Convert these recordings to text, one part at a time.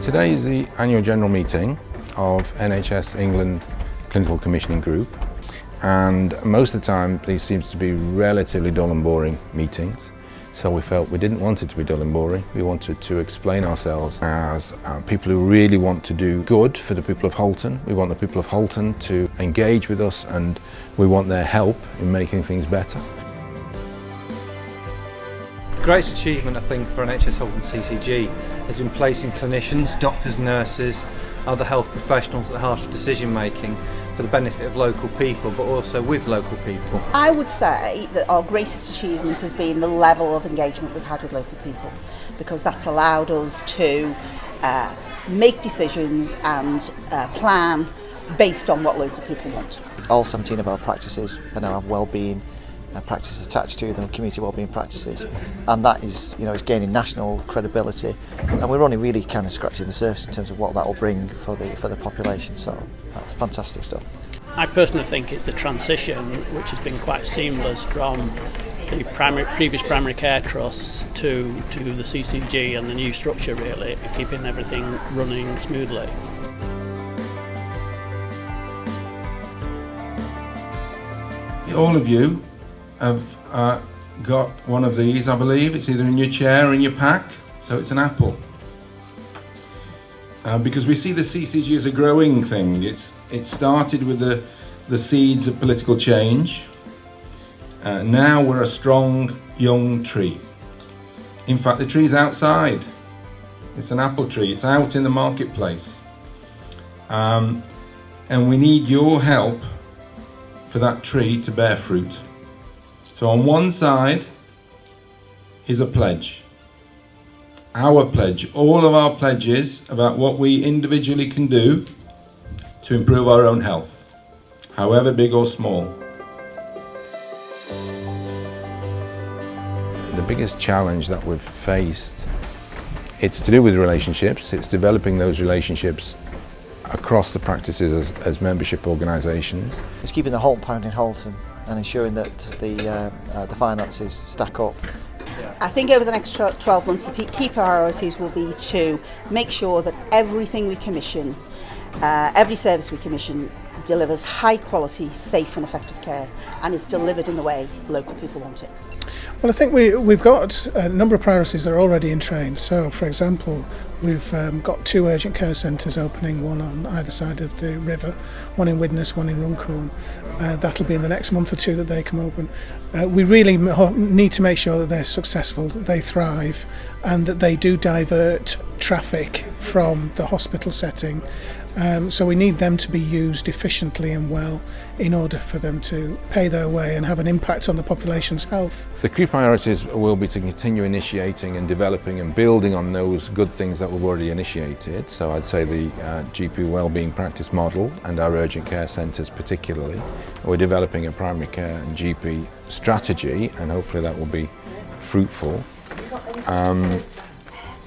Today is the annual general meeting of NHS England Clinical Commissioning Group, and most of the time these seems to be relatively dull and boring meetings, so we felt we didn't want it to be dull and boring. We wanted to explain ourselves as people who really want to do good for the people of Halton. We want the people of Halton to engage with us, and we want their help in making things better. The greatest achievement, I think, for NHS Halton CCG has been placing clinicians, doctors, nurses, other health professionals at the heart of decision making for the benefit of local people, but also with local people. I would say that our greatest achievement has been the level of engagement we've had with local people, because that's allowed us to make decisions and plan based on what local people want. All 17 of our practices now have wellbeing practices attached to them, community wellbeing practices, and that is, it's gaining national credibility, and we're only really kind of scratching the surface in terms of what that will bring for the population. So that's fantastic stuff. I personally think it's the transition which has been quite seamless from the previous primary care trusts to the CCG and the new structure, really, keeping everything running smoothly. All of you have got one of these, I believe. It's either in your chair or in your pack, so it's an apple. Because we see the CCG as a growing thing. It started with the seeds of political change. Now we're a strong young tree. In fact, the tree's outside. It's an apple tree. It's out in the marketplace. And we need your help for that tree to bear fruit. So on one side is a pledge. Our pledge, all of our pledges about what we individually can do to improve our own health, however big or small. The biggest challenge that we've faced, it's to do with relationships. It's developing those relationships across the practices as membership organisations. It's keeping the Halton pound in Halton and ensuring that the finances stack up. I think over the next 12 months the key priorities will be to make sure that everything we commission, every service we commission, delivers high quality, safe and effective care, and is delivered in the way local people want it. Well, I think we've got a number of priorities that are already in train. So, for example, we've got 2 urgent care centres opening, one on either side of the river, one in Widnes, one in Runcorn. That'll be in the next month or 2 that they come open. We really need to make sure that they're successful, that they thrive, and that they do divert traffic from the hospital setting. So we need them to be used efficiently and well in order for them to pay their way and have an impact on the population's health. The key priorities will be to continue initiating and developing and building on those good things that we've already initiated. So I'd say the GP wellbeing practice model and our urgent care centres particularly. We're developing a primary care and GP strategy, and hopefully that will be fruitful.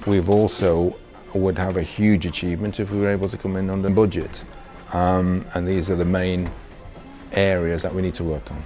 We've also would have a huge achievement if we were able to come in under budget, and these are the main areas that we need to work on.